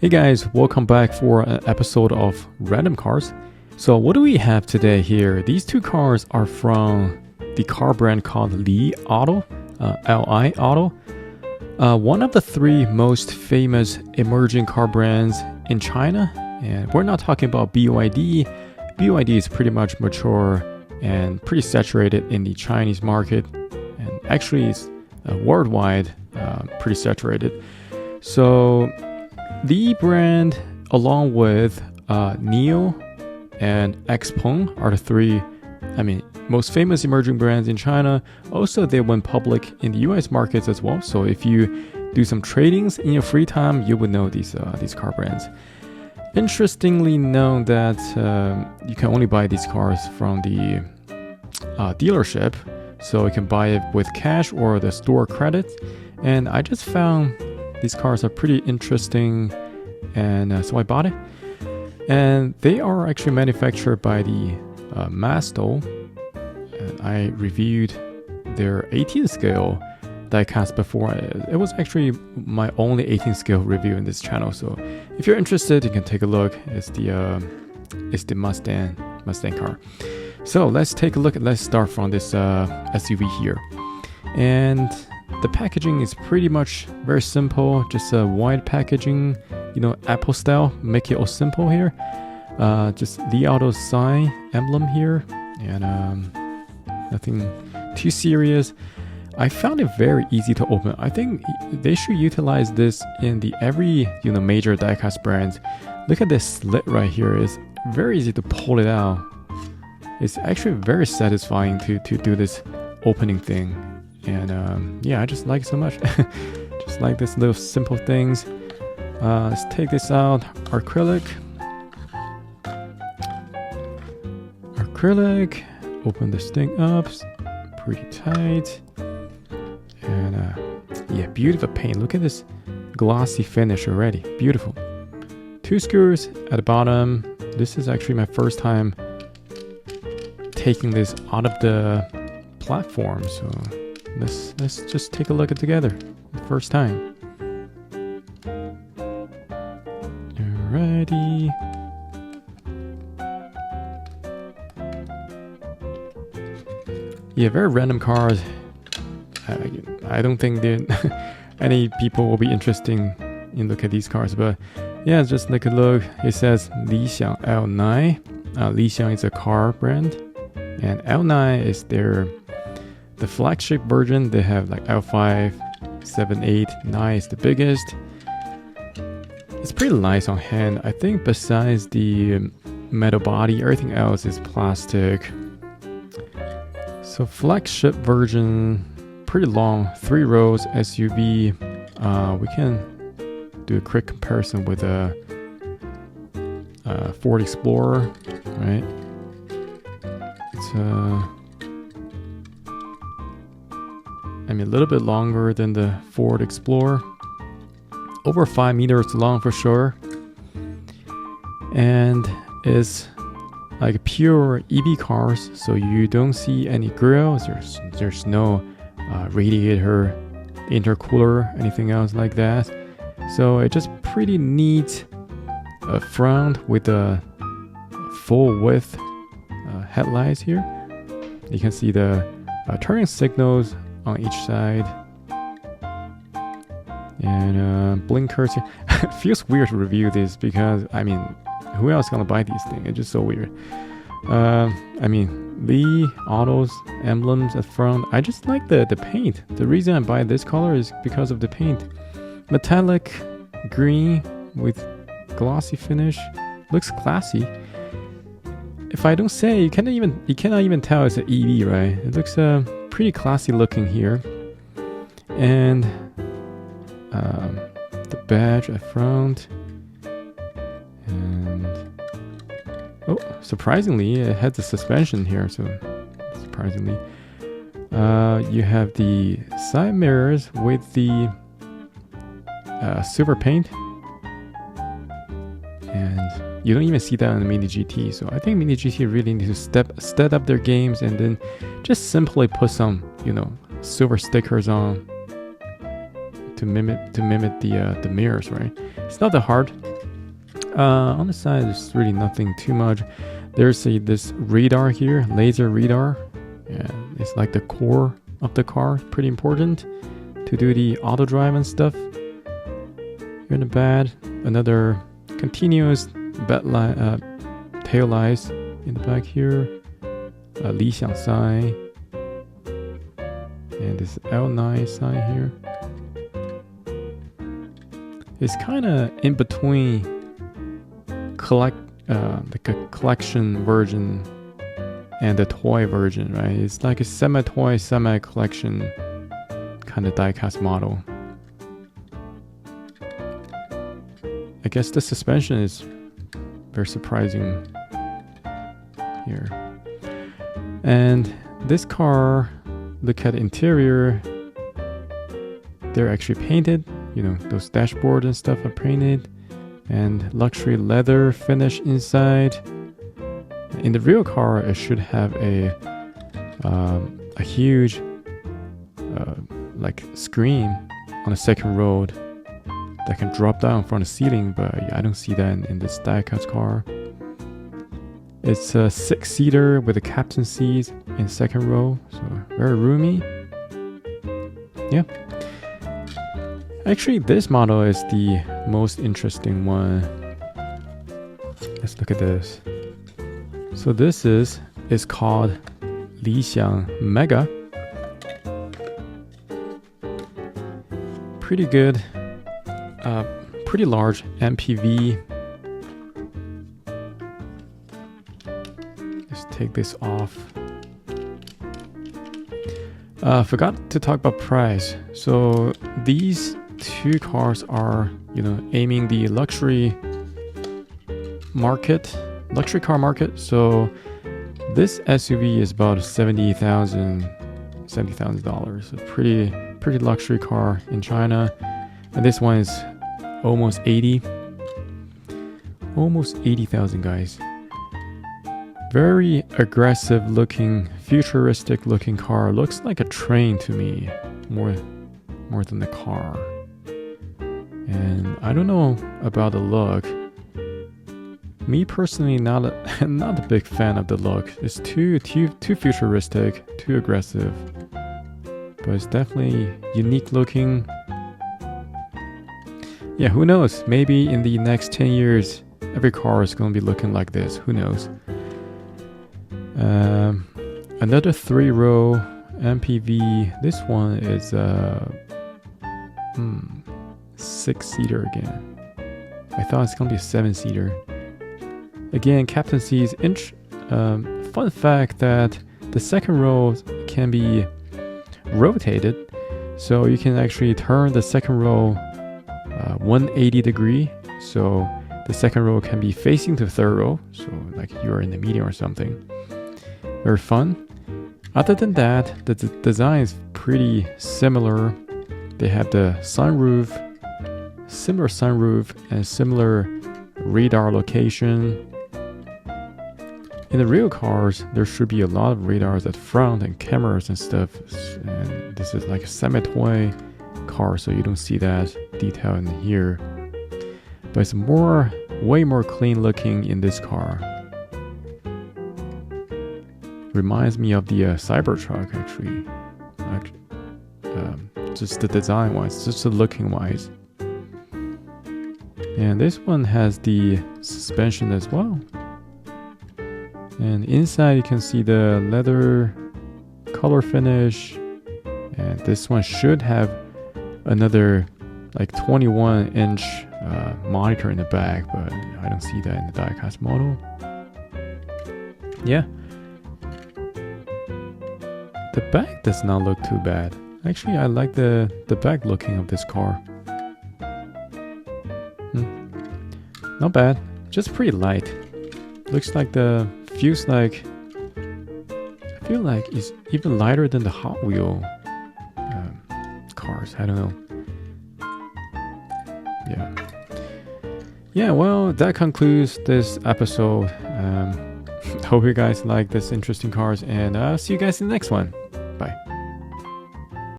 Hey guys, welcome back for an episode of Random Cars. So what do we have today here? These two cars are from the car brand called Li Auto, Li Auto. One of the three most famous emerging car brands in China. And we're not talking about BYD. BYD is pretty much mature and pretty saturated in the Chinese market. And actually it's worldwide pretty saturated. So the brand, along with NIO and XPeng, are the three, most famous emerging brands in China. Also, they went public in the US markets as well. So if you do some tradings in your free time, you would know these car brands. Interestingly known that you can only buy these cars from the dealership. So you can buy it with cash or the store credit. And I just found these cars are pretty interesting, and so I bought it. And they are actually manufactured by the Masto. And I reviewed their 18 scale diecast before. It was actually my only 18 scale review in this channel. So if you're interested, you can take a look. It's the Mustang car. So let's take a look. Let's start from this SUV here. And the packaging is pretty much very simple, just a white packaging, Apple style, make it all simple here. Just Li Auto sign emblem here, and nothing too serious. I found it very easy to open. I think they should utilize this in every major diecast brands. Look at this slit right here. It's very easy to pull it out. It's actually very satisfying to do this opening thing. And I just like it so much. Just like this little simple things. Let's take this out. Acrylic. Open this thing up. Pretty tight. And beautiful paint. Look at this glossy finish already. Beautiful. 2 screws at the bottom. This is actually my first time taking this out of the platform. So let's just take a look at together the first time. Alrighty. Yeah, very random cars. I don't think that any people will be interested in look at these cars, but yeah, just take a look. It says理想L9.理想is a car brand, and L9 is the flagship version. They have like L5, 7, 8, 9 is the biggest. It's pretty nice on hand. I think besides the metal body, everything else is plastic. So flagship version, pretty long, 3 rows SUV. We can do a quick comparison with a Ford Explorer, right? It's a little bit longer than the Ford Explorer. Over 5 meters long for sure. And is like pure EV cars, so you don't see any grills. There's no radiator, intercooler, anything else like that. So it's just pretty neat front with the full width headlights here. You can see the turning signals on each side, and blinkers here. It feels weird to review this because who else gonna buy these things? It's just so weird. Li Auto's emblems at front. I just like the paint. The reason I buy this color is because of the paint. Metallic green with glossy finish. Looks classy. If I don't say, you cannot even tell it's an EV, right? It looks pretty classy looking here. And the badge at front. And surprisingly, it has the suspension here. So surprisingly, you have the side mirrors with the silver paint, and you don't even see that on the Mini GT. So I think Mini GT really needs to step up their games and then just simply put some silver stickers on to mimic the mirrors, right? It's not that hard. On the side, there's really nothing too much. There's this radar here, laser radar. And it's like the core of the car, pretty important to do the auto drive and stuff. Here in the back, another continuous tail lights in the back here. Lý想 sign. And this L9 sign here. It's kind of in between like a collection version and the toy version, right? It's like a semi-toy, semi-collection kind of diecast model. I guess the suspension is very surprising here. And this car, look at the interior, they're actually painted. You know, those dashboards and stuff are painted. And luxury leather finish inside. In the real car, it should have a huge like screen on the second row that can drop down from the ceiling, but I don't see that in this diecast car. It's a 6-seater with a captain seat in second row, so very roomy. Yeah. Actually, this model is the most interesting one. Let's look at this. So this is called 理想MEGA. Pretty good, pretty large MPV. Let's take this off. Forgot to talk about price. So these two cars are, aiming the luxury car market. So this SUV is about $70,000. A pretty luxury car in China, and this one is almost 80,000, guys. Very aggressive looking, futuristic looking car. Looks like a train to me, more than a car. And I don't know about the look. Me personally, not a big fan of the look. It's too futuristic, too aggressive. But it's definitely unique looking. Yeah, who knows? Maybe in the next 10 years, every car is going to be looking like this. Who knows? Another 3-row MPV. This one is 6-seater again. I thought it's going to be a 7-seater. Again, captain seats. Fun fact that the second row can be rotated, so you can actually turn the second row 180 degree. So the second row can be facing the third row, so like you're in the medium or something. Very fun. Other than that, the design is pretty similar. They have the similar sunroof and similar radar location. In the real cars, there should be a lot of radars at front and cameras and stuff. And this is like a semi-toy car, so you don't see that detail in here. But it's way more clean looking in this car. Reminds me of the Cybertruck, actually. Just the design wise, just the looking wise. And this one has the suspension as well. And inside you can see the leather color finish. And this one should have another like 21-inch monitor in the back, but I don't see that in the diecast model. Yeah. The back does not look too bad. Actually, I like the back looking of this car. Not bad. Just pretty light. Looks like I feel like it's even lighter than the Hot Wheel cars. I don't know. Yeah, well, that concludes this episode. Hope you guys like this interesting cars, and I'll see you guys in the next one.